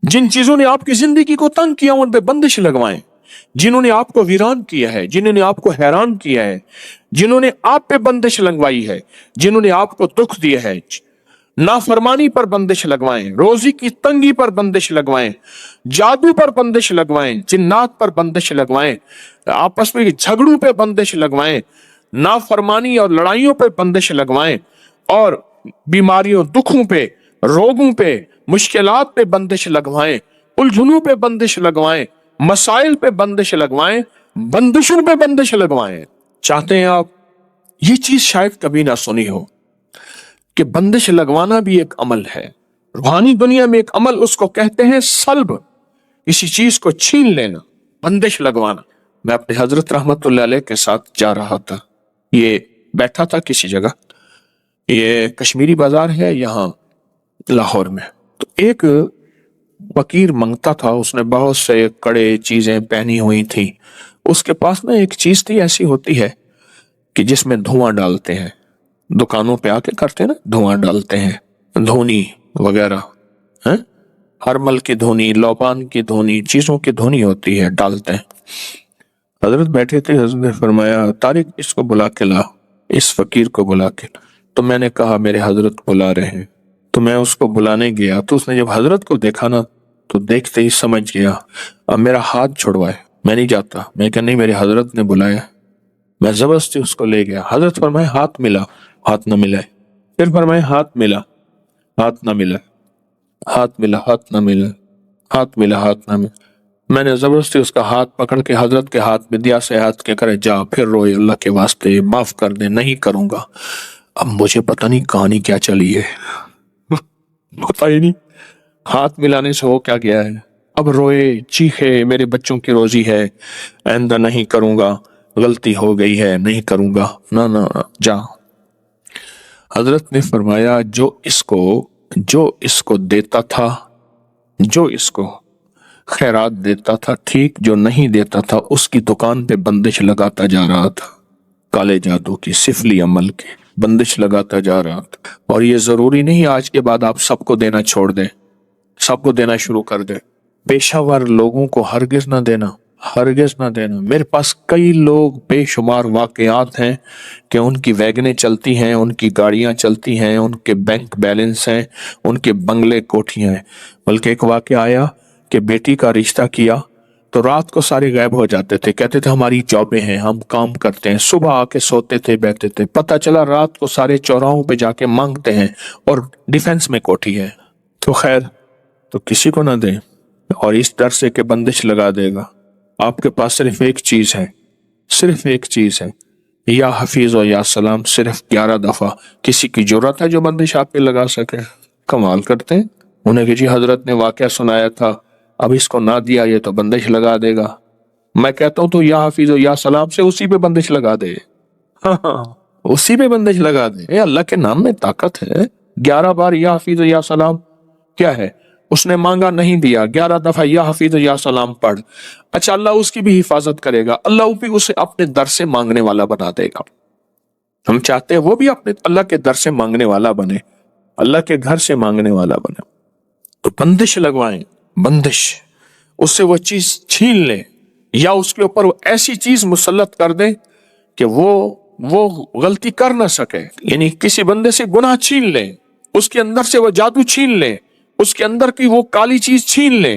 जिन चीजों ने आपकी जिंदगी को तंग किया उन पे बंदिश लगवाएं, जिन्होंने आपको वीरान किया है, जिन्होंने आपको हैरान किया है, जिन्होंने आप पे बंदिश लगवाई है, जिन्होंने आपको दुख दिया है, नाफरमानी पर बंदिश लगवाएं, रोजी की तंगी पर बंदिश लगवाएं, जादू पर बंदिश लगवाएं, जिन्नात पर बंदिश लगवाएं, आपस में झगड़ों पे बंदिश लगवाएं, नाफरमानी और लड़ाइयों पे बंदिश लगवाएं, और बीमारियों, दुखों पे, रोगों पे, मुश्किलात पे बंदिश लगवाएं, उलझनों पे बंदिश लगवाएं, मसाइल पे बंदिश लगवाएं, बंदिशों पे बंदिश लगवाएं। चाहते हैं आप? ये चीज शायद कभी ना सुनी हो कि बंदिश लगवाना भी एक अमल है। रूहानी दुनिया में एक अमल उसको कहते हैं सल्ब, किसी चीज को छीन लेना, बंदिश लगवाना। मैं अपने हजरत रहमतुल्लाह अलैह के साथ जा रहा था, ये बैठा था किसी जगह, ये कश्मीरी बाजार है यहाँ लाहौर में। तो एक फकीर मंगता था, उसने बहुत से कड़े चीजें पहनी हुई थी। उसके पास ना एक चीज थी, ऐसी होती है कि जिसमें धुआं डालते हैं, दुकानों पे आके करते हैं ना, धुआं डालते हैं, धोनी वगैरह है, हरमल की धोनी, लोबान की धोनी, चीजों की धोनी होती है, डालते हैं। हजरत बैठे थे, हजरत ने फरमाया तारिक इसको बुला के ला, इस फकीर को बुला के। तो मैंने कहा मेरे हजरत बुला रहे हैं। तो मैं उसको बुलाने गया, तो उसने जब हजरत को देखा ना, तो देखते ही समझ गया। अब मेरा हाथ छुड़वाए, मैं नहीं जाता। मैं कहा नहीं, मेरे हजरत ने बुलाया। मैं जबरदस्ती उसको ले गया। हजरत फरमाए हाथ मिला, हाथ न मिला। फिर फरमाए हाथ मिला, हाथ न मिला, हाथ मिला, हाथ न मिला, हाथ मिला, हाथ न मिला। मैंने जबरदस्ती उसका हाथ पकड़ के हजरत के हाथ में दिया, से हाथ के करे जा, फिर रोए अल्लाह के वास्ते माफ कर दे, नहीं करूंगा। अब मुझे पता नहीं कहानी क्या चली है पता ही नहीं, हाथ मिलाने से हो क्या गया है। अब रोए, चीखे, मेरे बच्चों की रोजी है, आइंदा नहीं करूंगा, गलती हो गई है, नहीं करूंगा, ना ना ना, जा। हजरत ने फरमाया जो इसको देता था, जो इसको खैरात देता था ठीक, जो नहीं देता था उसकी दुकान पे बंदिश लगाता जा रहा था, काले जादू की, सिफली अमल की बंदिश लगाता जा रहा था। और ये जरूरी नहीं आज के बाद आप सबको देना छोड़ दें, सबको देना शुरू कर दें। पेशावर लोगों को हरगिज ना देना, हरगिज ना देना। मेरे पास कई लोग, बेशुमार वाकयात हैं कि उनकी वैगनें चलती हैं, उनकी गाड़ियां चलती हैं, उनके बैंक बैलेंस हैं, उनके बंगले कोठियां हैं। बल्कि एक वाकया आया कि बेटी का रिश्ता किया तो रात को सारे गायब हो जाते थे, कहते थे हमारी जॉबें हैं, हम काम करते हैं। सुबह आके सोते थे, बैठते थे। पता चला रात को सारे चौराहों पे जाके मांगते हैं और डिफेंस में कोठी है। तो खैर, तो किसी को ना दें, और इस डर से कि बंदिश लगा देगा। आपके पास सिर्फ एक चीज है, सिर्फ एक चीज है, या हफीज और या सलाम, सिर्फ 11 दफा। किसी की जरूरत है जो बंदिश आप पे लगा सके? कमाल करते हैं। उन्हें कि जी हजरत ने वाकया सुनाया था, अब इसको ना दिया ये तो बंदिश लगा देगा। मैं कहता हूं तो या हफीज और या सलाम से उसी पे बंदिश लगा दे। हाँ, उसी पे बंदिश लगा दे। अल्लाह के नाम में ताकत है। 11 बार या हफीज और या सलाम क्या है? उसने मांगा, नहीं दिया, 11 दफा या हफीज या सलाम पढ़। अच्छा, अल्लाह उसकी भी हिफाजत करेगा, अल्लाह भी उसे अपने दर से मांगने वाला बना देगा। हम चाहते हैं वो भी अपने अल्लाह के दर से मांगने वाला बने, अल्लाह के घर से मांगने वाला बने। तो बंदिश लगवाएं, बंदिश, उससे वो चीज छीन ले, या उसके ऊपर वो ऐसी चीज मुसल्लत कर दे कि वो गलती कर ना सके। यानी किसी बंदे से गुनाह छीन ले, उसके अंदर से वो जादू छीन ले, उसके अंदर की वो काली चीज छीन ले,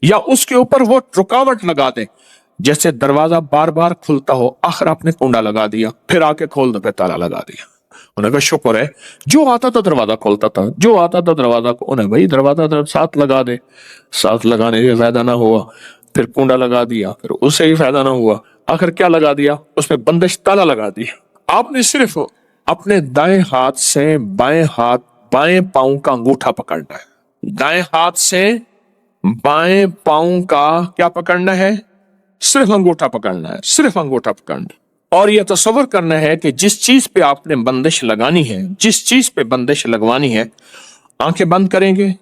या उसके ऊपर वो रुकावट लगा दे। जैसे दरवाजा बार बार खुलता हो, आखिर आपने कुंडा लगा दिया, फिर आके खोल दो, फिर ताला लगा दिया। उन्हें कहा शुक्र है, जो आता था दरवाजा खोलता था, जो आता था दरवाजा को। उन्हें भाई दरवाजा साथ लगा दे, साथ लगाने से फायदा ना हुआ, फिर कुंडा लगा दिया, फिर उससे ही फायदा ना हुआ, आखिर क्या लगा दिया? उसमें बंदिश, ताला लगा दिया। आपने सिर्फ अपने दाएं हाथ से बाएं पांव का अंगूठा पकड़ना है। दाएं हाथ से बाएं पांव का क्या पकड़ना है? सिर्फ अंगूठा पकड़ना है, सिर्फ अंगूठा पकड़ना है। और यह तसव्वुर करना है कि जिस चीज पे आपने बंदिश लगानी है, जिस चीज पे बंदिश लगवानी है, आंखें बंद करेंगे,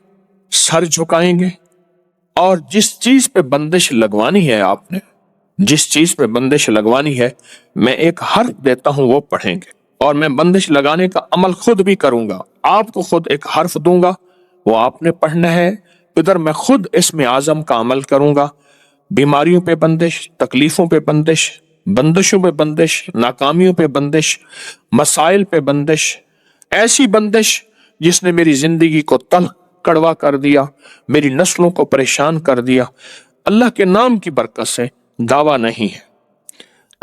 सर झुकाएंगे, और जिस चीज पे बंदिश लगवानी है आपने, जिस चीज पे बंदिश लगवानी है, मैं एक हर्फ देता हूं, वो पढ़ेंगे। और मैं बंदिश लगाने का अमल खुद भी करूंगा। आपको खुद एक हर्फ दूंगा, वो आपने पढ़ना है, इधर मैं खुद इसमें आजम का अमल करूंगा, बीमारियों पे बंदिश, तकलीफों पे बंदिश, बंदिशों पे बंदिश, नाकामियों पे बंदिश, मसाइल पे बंदिश, ऐसी बंदिश जिसने मेरी जिंदगी को तल्ख कड़वा कर दिया, मेरी नस्लों को परेशान कर दिया, अल्लाह के नाम की बरकत से दावा नहीं है।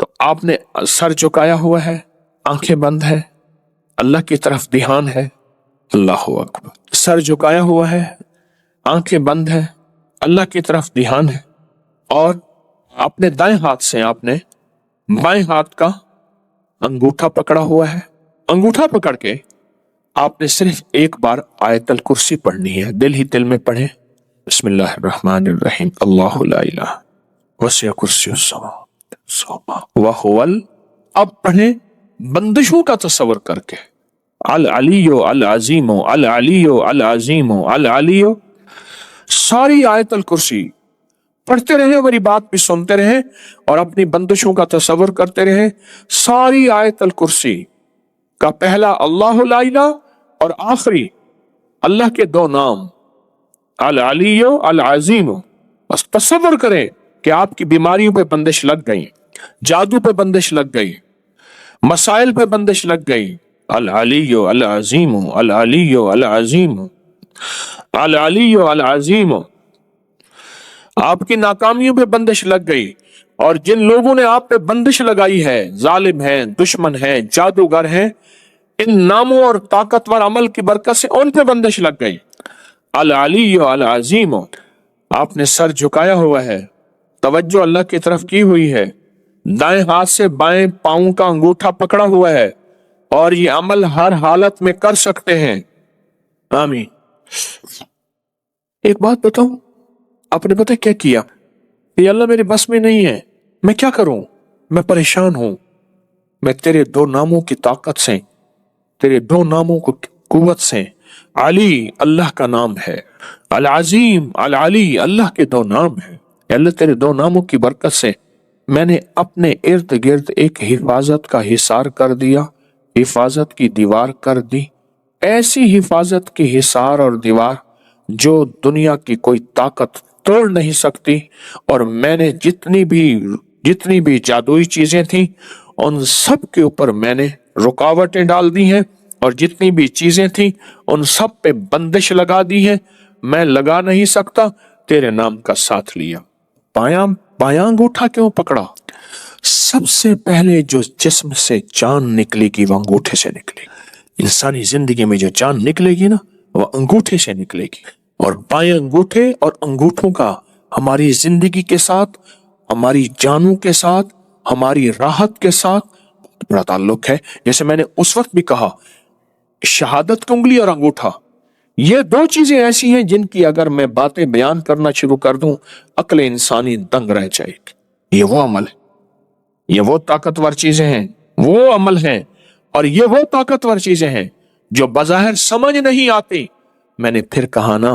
तो आपने सर झुकाया हुआ है, आंखें बंद है, अल्लाह की तरफ ध्यान है, अल्लाह अकबर। सर झुकाया हुआ है, आंखें बंद है, अल्लाह की तरफ ध्यान है, और अपने दाएं हाथ से आपने बाएं हाथ का अंगूठा पकड़ा हुआ है। अंगूठा पकड़ के आपने सिर्फ एक बार आयतल कुर्सी पढ़नी है, दिल ही दिल में पढ़े, बिस्मिल्लाहिर्रहमानिर्रहीम, अल्लाहु ला इलाहा वसिअ कुर्सियुस समावाति व हुवल। अब पढ़े बंदिशों का तस्वर करके, अल अलियो अल अजीमो अल अलियो अल अजीमो अल अलियो। सारी आयतल कुर्सी पढ़ते रहे, मेरी बात भी सुनते रहे और अपनी बंदिशों का तस्वर करते रहे। सारी आयतल कुर्सी का पहला अल्लाहु ला इलाहा और आखिरी अल्लाह के दो नाम अल अलियो अल अजीमो। बस तस्वर करें कि आपकी बीमारियों पे बंदिश लग गई, जादू पे बंदिश लग गई, मसाइल पे बंदिश लग गई। अल अलियो अल अजीमो अल अलियो अल अजीमो अल अलियो अल अजीमो। आपकी नाकामियों पे बंदिश लग गई, और जिन लोगों ने आप पे बंदिश लगाई है, जालिम हैं, दुश्मन हैं, जादूगर हैं, इन नामों और ताकतवर अमल की बरकत से उन पे बंदिश लग गई। अल अलियो अल अजीमो। आपने सर झुकाया हुआ है, तवज्जो अल्लाह की तरफ की हुई है, दाएं हाथ से बाएं पांव का अंगूठा पकड़ा हुआ है, और ये अमल हर हालत में कर सकते हैं। आमीन। एक बात बताऊं, आपने पता क्या किया? ये अल्लाह मेरे बस में नहीं है, मैं क्या करूं, मैं परेशान हूं। मैं तेरे दो नामों की ताकत से, तेरे दो नामों को कुव्वत से, अली अल्लाह का नाम है, अल अजीम अल अली अल्लाह के दो नाम है, अल्लाह तेरे दो नामों की बरकत से मैंने अपने इर्द गिर्द एक हिफाजत का हिसार कर दिया, हिफाजत की दीवार कर दी, ऐसी हिफाजत की हिसार और दीवार जो दुनिया की कोई ताकत तोड़ नहीं सकती। और मैंने जितनी भी जादुई चीजें थी, उन सब के ऊपर मैंने रुकावटें डाल दी हैं, और जितनी भी चीजें थी उन सब पे बंदिश लगा दी है। मैं लगा नहीं सकता, तेरे नाम का साथ लिया। बायां अंगूठा क्यों पकड़ा? सबसे पहले जो जिस्म से जान निकलेगी वो अंगूठे से निकलेगी। इंसानी जिंदगी में जो जान निकलेगी ना, वो अंगूठे से निकलेगी। और बाएं अंगूठे और अंगूठों का हमारी जिंदगी के साथ, हमारी जानों के साथ, हमारी राहत के साथ बहुत बड़ा ताल्लुक है। जैसे मैंने उस वक्त भी कहा, शहादत की उंगली और अंगूठा, ये दो चीजें ऐसी हैं जिनकी अगर मैं बातें बयान करना शुरू कर दूं, अक्ल इंसानी दंग रह जाएगी। ये वो अमल है, ये वो ताकतवर चीजें हैं, वो अमल हैं, और ये वो ताकतवर चीजें हैं जो बज़ाहिर समझ नहीं आती। मैंने फिर कहा ना,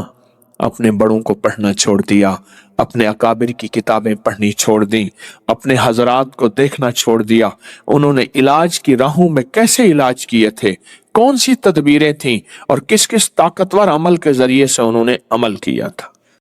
अपने बड़ों को पढ़ना छोड़ दिया, अपने अकाबिर की किताबें पढ़नी छोड़ दी, अपने हजरात को देखना छोड़ दिया। उन्होंने इलाज की राहों में कैसे इलाज किए थे, कौन सी तदबीरें थीं, और किस किस ताकतवर अमल के जरिए से उन्होंने अमल किया था।